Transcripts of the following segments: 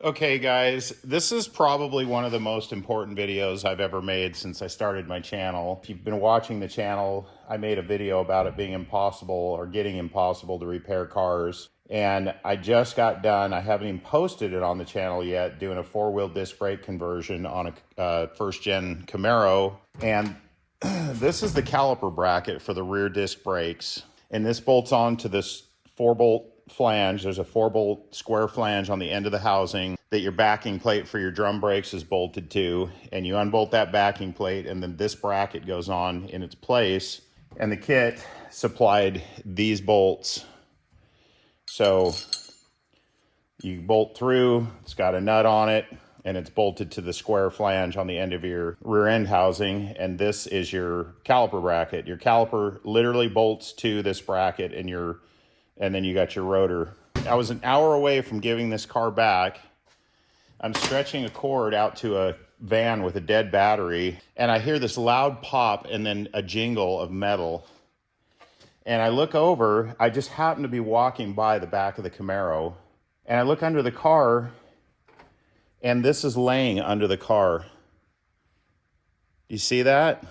Okay, guys, this is probably one of the most important videos I've ever made since I started my channel. If you've been watching the channel, I made a video about it being impossible or getting impossible to repair cars. And I just got done, I haven't even posted it on the channel yet, doing a four-wheel disc brake conversion on a first-gen Camaro. And this is the caliper bracket for the rear disc brakes. And this bolts onto this 4-bolt flange. There's a 4-bolt square flange on the end of the housing that your backing plate for your drum brakes is bolted to, and you unbolt that backing plate, and then this bracket goes on in its place. And the kit supplied these bolts. So you bolt through, it's got a nut on it, and it's bolted to the square flange on the end of your rear end housing. And this is your caliper bracket. Your caliper literally bolts to this bracket, and then you got your rotor. I was an hour away from giving this car back. I'm stretching a cord out to a van with a dead battery, and I hear this loud pop and then a jingle of metal. And I look over, I just happen to be walking by the back of the Camaro, and I look under the car, and this is laying under the car. You see that?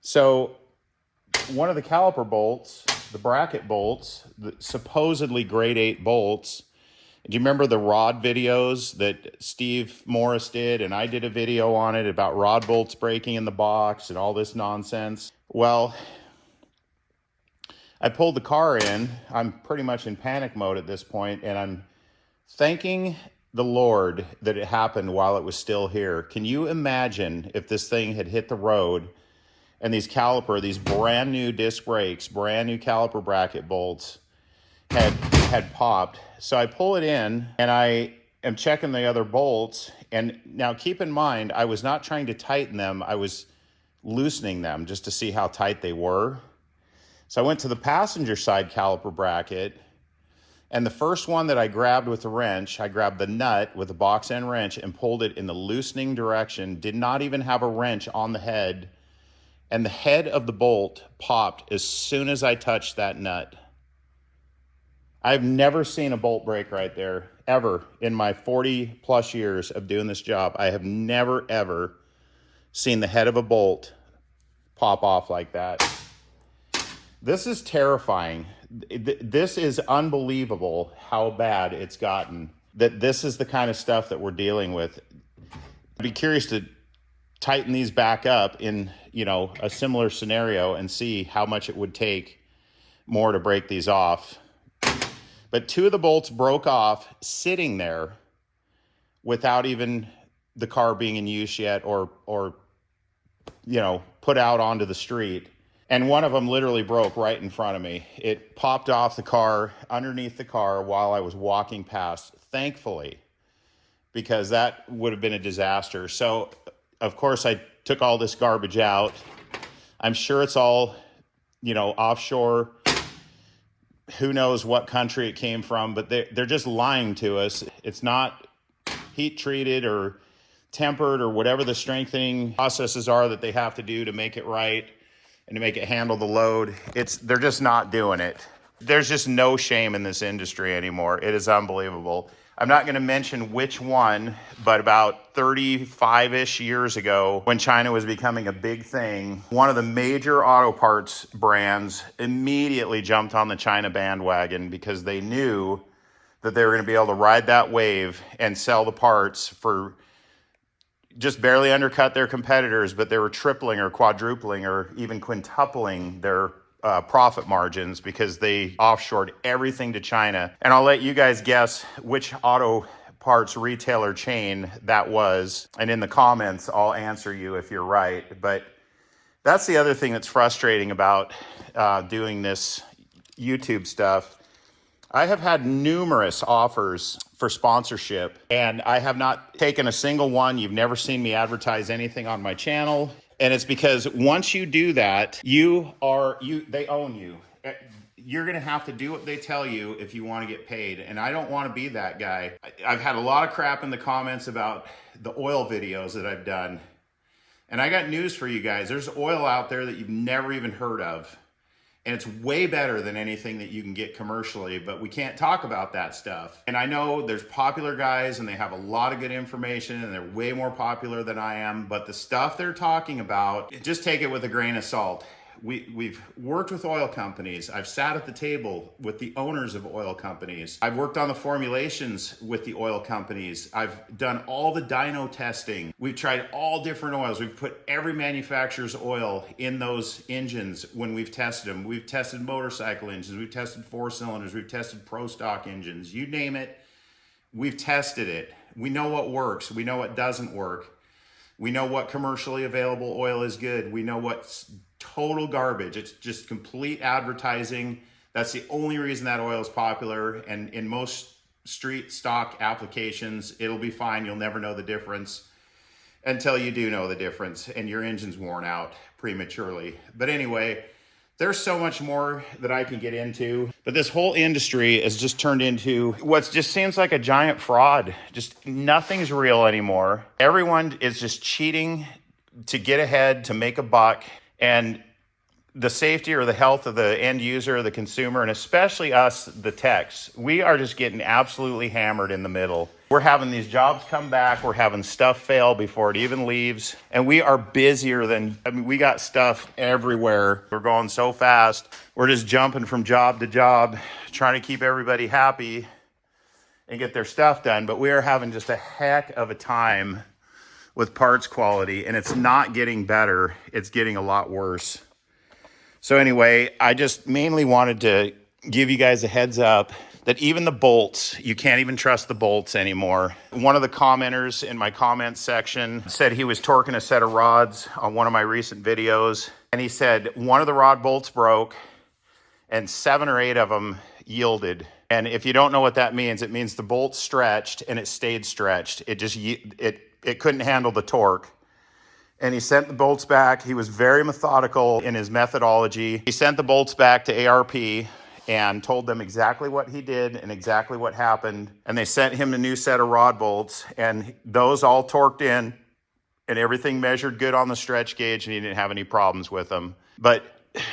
So one of the caliper bolts, the bracket bolts, the supposedly grade 8 bolts. Do you remember the rod videos that Steve Morris did? And I did a video on it about rod bolts breaking in the box and all this nonsense. Well, I pulled the car in. I'm pretty much in panic mode at this point, and I'm thanking the Lord that it happened while it was still here. Can you imagine if this thing had hit the road and these brand new disc brakes, brand new caliper bracket bolts had popped? So I pull it in and I am checking the other bolts. And now keep in mind, I was not trying to tighten them. I was loosening them just to see how tight they were. So I went to the passenger side caliper bracket, and the first one that I grabbed with the wrench, I grabbed the nut with the box end wrench and pulled it in the loosening direction, did not even have a wrench on the head. And the head of the bolt popped as soon as I touched that nut. I've never seen a bolt break right there, ever. In my 40 plus years of doing this job, I have never, ever seen the head of a bolt pop off like that. This is terrifying. This is unbelievable how bad it's gotten. That this is the kind of stuff that we're dealing with. I'd be curious to tighten these back up in, a similar scenario and see how much it would take more to break these off. But 2 of the bolts broke off sitting there without even the car being in use yet or put out onto the street. And one of them literally broke right in front of me. It popped off the car, underneath the car, while I was walking past, thankfully, because that would have been a disaster. So, of course, I took all this garbage out. I'm sure it's all, offshore. Who knows what country it came from, but they're just lying to us. It's not heat treated or tempered or whatever the strengthening processes are that they have to do to make it right and to make it handle the load. They're just not doing it. There's just no shame in this industry anymore. It is unbelievable. I'm not going to mention which one, but about 35-ish years ago, when China was becoming a big thing, one of the major auto parts brands immediately jumped on the China bandwagon because they knew that they were going to be able to ride that wave and sell the parts for just barely undercut their competitors, but they were tripling or quadrupling or even quintupling their profit margins because they offshored everything to China. And I'll let you guys guess which auto parts retailer chain that was. And in the comments, I'll answer you if you're right. But that's the other thing that's frustrating about doing this YouTube stuff. I have had numerous offers for sponsorship, and I have not taken a single one. You've never seen me advertise anything on my channel. And it's because once you do that, they own you. You're going to have to do what they tell you if you want to get paid. And I don't want to be that guy. I've had a lot of crap in the comments about the oil videos that I've done. And I got news for you guys. There's oil out there that you've never even heard of. And it's way better than anything that you can get commercially, but we can't talk about that stuff. And I know there's popular guys and they have a lot of good information and they're way more popular than I am, but the stuff they're talking about, just take it with a grain of salt. We've worked with oil companies. I've sat at the table with the owners of oil companies. I've worked on the formulations with the oil companies. I've done all the dyno testing. We've tried all different oils. We've put every manufacturer's oil in those engines when we've tested them. We've tested motorcycle engines. We've tested 4-cylinders. We've tested pro stock engines. You name it, we've tested it. We know what works. We know what doesn't work. We know what commercially available oil is good. We know what's total garbage. It's just complete advertising. That's the only reason that oil is popular. And in most street stock applications, it'll be fine. You'll never know the difference until you do know the difference and your engine's worn out prematurely. But anyway, there's so much more that I can get into, but this whole industry has just turned into what just seems like a giant fraud. Just nothing's real anymore. Everyone is just cheating to get ahead, to make a buck, and the safety or the health of the end user, the consumer, and especially us, the techs, we are just getting absolutely hammered in the middle. We're having these jobs come back. We're having stuff fail before it even leaves. And we are busier than, we got stuff everywhere. We're going so fast. We're just jumping from job to job, trying to keep everybody happy and get their stuff done. But we are having just a heck of a time with parts quality, and it's not getting better. It's getting a lot worse. So anyway, I just mainly wanted to give you guys a heads up that even the bolts, you can't even trust the bolts anymore. One of the commenters in my comments section said he was torquing a set of rods on one of my recent videos. And he said one of the rod bolts broke and 7 or 8 of them yielded. And if you don't know what that means, it means the bolt stretched and it stayed stretched. It couldn't handle the torque. And he sent the bolts back. He was very methodical in his methodology. He sent the bolts back to ARP and told them exactly what he did and exactly what happened. And they sent him a new set of rod bolts, and those all torqued in and everything measured good on the stretch gauge, and he didn't have any problems with them. But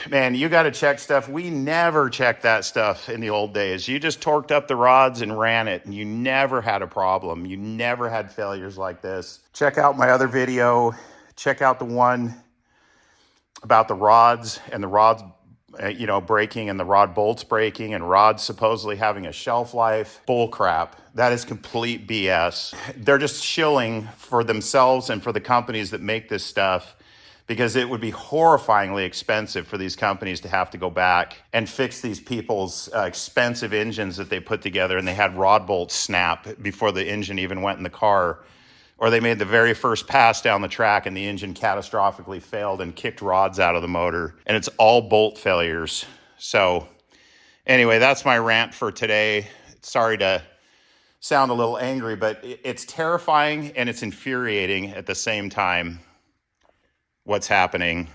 man, you got to check stuff. We never checked that stuff in the old days. You just torqued up the rods and ran it, and you never had a problem. You never had failures like this. Check out my other video. Check out the one about the rods and the rods, breaking and the rod bolts breaking and rods supposedly having a shelf life. Bull crap. That is complete BS. They're just shilling for themselves and for the companies that make this stuff, because it would be horrifyingly expensive for these companies to have to go back and fix these people's expensive engines that they put together, and they had rod bolts snap before the engine even went in the car. Or they made the very first pass down the track and the engine catastrophically failed and kicked rods out of the motor. And it's all bolt failures. So anyway, that's my rant for today. Sorry to sound a little angry, but it's terrifying and it's infuriating at the same time what's happening.